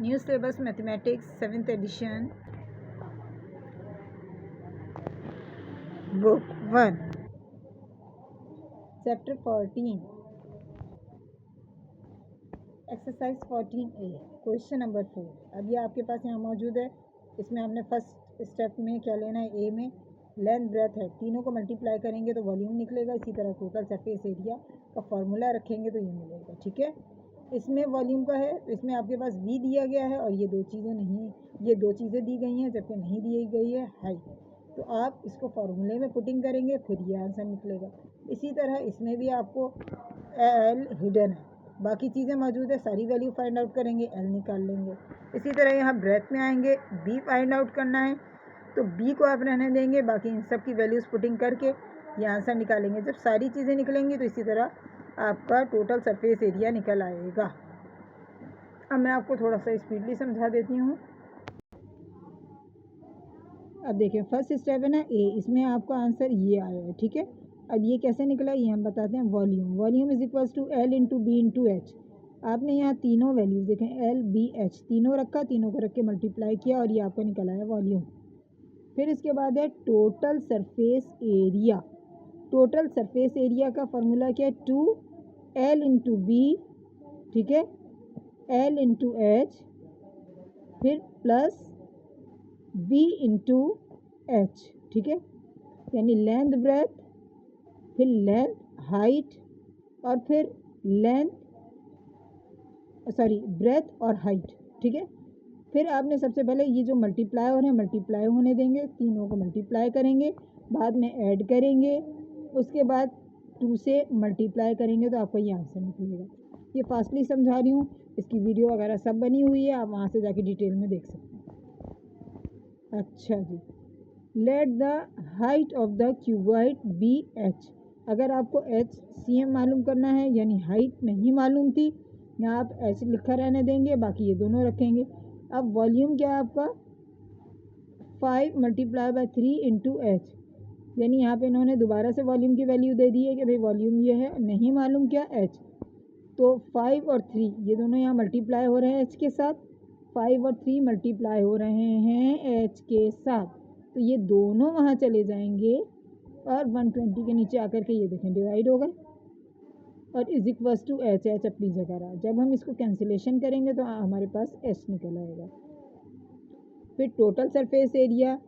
New syllabus mathematics 7th addition book 1 chapter 14 exercise 14A question number 4। अब ये आपके पास यहाँ मौजूद है। इसमें हमने फर्स्ट स्टेप में क्या लेना है, ए में लेंथ ब्रेथ है, तीनों को मल्टीप्लाई करेंगे तो वॉल्यूम निकलेगा। इसी तरह टोटल सरफेस एरिया का फॉर्मूला रखेंगे तो ये मिलेगा। ठीक है, इसमें वॉल्यूम का है तो इसमें आपके पास वी दिया गया है और ये दो चीज़ें नहीं, ये दो चीज़ें दी गई हैं जबकि नहीं दी गई है हाइट। तो आप इसको फॉर्मूले में पुटिंग करेंगे फिर ये आंसर निकलेगा। इसी तरह इसमें भी आपको एल हिडन है, बाकी चीज़ें मौजूद है, सारी वैल्यू फाइंड आउट करेंगे, एल निकाल लेंगे। इसी तरह यहाँ ब्रेथ में आएंगे, बी फाइंड आउट करना है तो बी को आप रहने देंगे, बाकी इन सब की वैल्यूज़ पुटिंग करके ये आंसर निकालेंगे। जब सारी चीज़ें निकलेंगी तो इसी तरह आपका टोटल सरफेस एरिया निकल आएगा। अब मैं आपको थोड़ा सा स्पीडली समझा देती हूँ। अब देखिए फर्स्ट स्टेप है ना ए, इसमें आपका आंसर ये आया है। ठीक है, अब ये कैसे निकला ये हम बताते हैं। Volume is equals to l into b into h. आपने यहाँ तीनों वैल्यूज देखें, एल बी एच तीनों रखा, तीनों को रख के मल्टीप्लाई किया और ये आपका निकला है वॉल्यूम। फिर इसके बाद है total surface area. Total surface area का फॉर्मूला क्या है, 2L इंटू बी, ठीक है, L इंटू एच, फिर प्लस B इंटू एच। ठीक है, यानी लेंथ ब्रेथ, फिर लेंथ हाइट और फिर ब्रेथ और हाइट। ठीक है, फिर आपने सबसे पहले ये जो मल्टीप्लाई हो रहे हैं मल्टीप्लाई होने देंगे, तीनों को मल्टीप्लाई करेंगे, बाद में ऐड करेंगे, उसके बाद 2 से मल्टीप्लाई करेंगे तो आपको ये आंसर निकलेगा। ये फास्टली समझा रही हूँ, इसकी वीडियो वगैरह सब बनी हुई है, आप वहाँ से जाके डिटेल में देख सकते हैं। अच्छा जी, let the height of the cuboid be H. अगर आपको एच सी एम मालूम करना है, यानी हाइट नहीं मालूम थी, यहाँ आप एच लिखा रहने देंगे, बाकी ये दोनों रखेंगे। अब वॉल्यूम क्या है आपका, 5 मल्टीप्लाई बाय 3 इंटू एच, यानी यहाँ पे इन्होंने दोबारा से वॉल्यूम की वैल्यू दे दी है कि भाई वॉल्यूम ये है, नहीं मालूम क्या एच, तो 5 और 3 ये दोनों यहाँ मल्टीप्लाई हो रहे हैं एच के साथ, 5 और 3 मल्टीप्लाई हो रहे हैं एच के साथ, तो ये दोनों वहाँ चले जाएंगे और 120 के नीचे आकर के ये देखें डिवाइड हो गए और is equals to h, h अपनी जगह रहा। जब हम इसको कैंसिलेशन करेंगे तो हमारे पास एच निकल आएगा। फिर टोटल सरफेस एरिया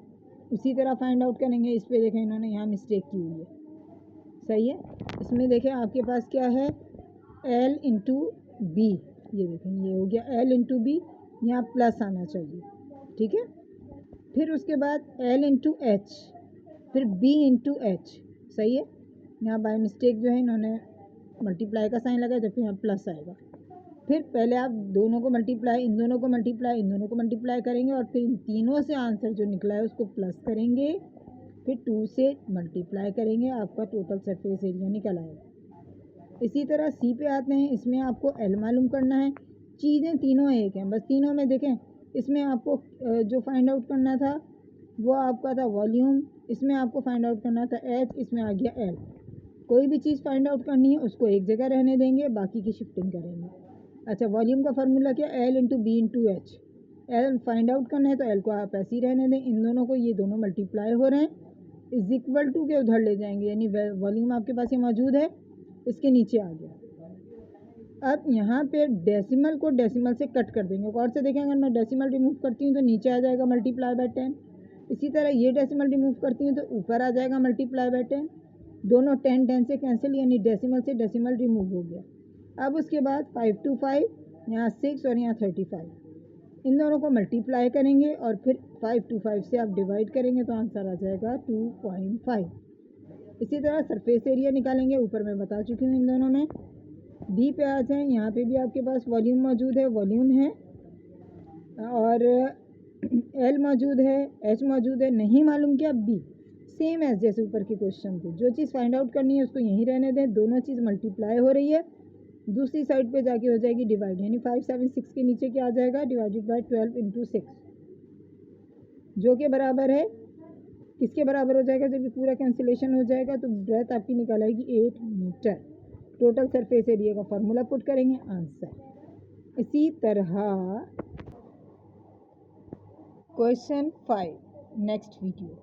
उसी तरह फाइंड आउट करेंगे। इस पे देखें इन्होंने यहाँ मिस्टेक की हुई है, सही है। इसमें देखें आपके पास क्या है, एल इंटू बी, ये देखें ये हो गया एल इंटू बी, यहाँ प्लस आना चाहिए। ठीक है, फिर उसके बाद एल इंटू एच, फिर बी इंटू एच, सही है। यहाँ बाय मिस्टेक जो है इन्होंने मल्टीप्लाई का साइन लगाया जबकि यहाँ प्लस आएगा। फिर पहले आप दोनों को मल्टीप्लाई, इन दोनों को मल्टीप्लाई, इन दोनों को मल्टीप्लाई करेंगे और फिर इन तीनों से आंसर जो निकला है उसको प्लस करेंगे, फिर 2 से मल्टीप्लाई करेंगे, आपका टोटल सरफेस एरिया निकल आएगा। इसी तरह सी पे आते हैं, इसमें आपको एल मालूम करना है। चीज़ें तीनों एक हैं, बस तीनों में देखें इसमें आपको जो फाइंड आउट करना था वो आपका था वॉल्यूम, इसमें आपको फाइंड आउट करना था एच, इसमें आ गया एल। कोई भी चीज़ फाइंड आउट करनी है उसको एक जगह रहने देंगे, बाकी की शिफ्टिंग करेंगे। अच्छा, वॉल्यूम का फार्मूला क्या, l into b into h. L find out करना है तो एल को आप ऐसे ही रहने दें, इन दोनों को ये दोनों मल्टीप्लाई हो रहे हैं इज इक्वल टू के उधर ले जाएंगे, यानी वॉल्यूम आपके पास ये मौजूद है, इसके नीचे आ गया। अब यहाँ पे डेसिमल को डेसिमल से कट कर देंगे। और से देखें अगर मैं डेसिमल रिमूव करती हूँ तो नीचे आ जाएगा मल्टीप्लाई बाय 10। इसी तरह ये डेसिमल रिमूव करती हूँ तो ऊपर आ जाएगा मल्टीप्लाई बाय 10। दोनों 10 10 से कैंसिल, यानी डेसिमल से डेसिमल रिमूव हो गया। अब उसके बाद 5 to 5, यहाँ 6 और यहाँ 35, इन दोनों को मल्टीप्लाई करेंगे और फिर 5 to 5 से आप डिवाइड करेंगे तो आंसर आ जाएगा 2.5। इसी तरह सरफेस एरिया निकालेंगे, ऊपर मैं बता चुकी हूँ इन दोनों में। डी पे आ जाए, यहाँ पे भी आपके पास वॉल्यूम मौजूद है, वॉल्यूम है और एल मौजूद है, एच मौजूद है, नहीं मालूम क्या बी, सेम एज जैसे ऊपर के क्वेश्चन थे। जो चीज़ फाइंड आउट करनी है उसको यहीं रहने दें, दोनों चीज़ मल्टीप्लाई हो रही है, दूसरी साइड पे जाके हो जाएगी डिवाइड, यानी 576 के नीचे क्या आ जाएगा, डिवाइडेड बाय 12 इंटू 6, जो कि बराबर है किसके बराबर हो जाएगा, जब ये पूरा कैंसिलेशन हो जाएगा तो ब्रेथ आपकी निकाल आएगी 8 मीटर। टोटल सरफेस एरिया का फॉर्मूला पुट करेंगे, आंसर। इसी तरह क्वेश्चन 5 नेक्स्ट वीडियो।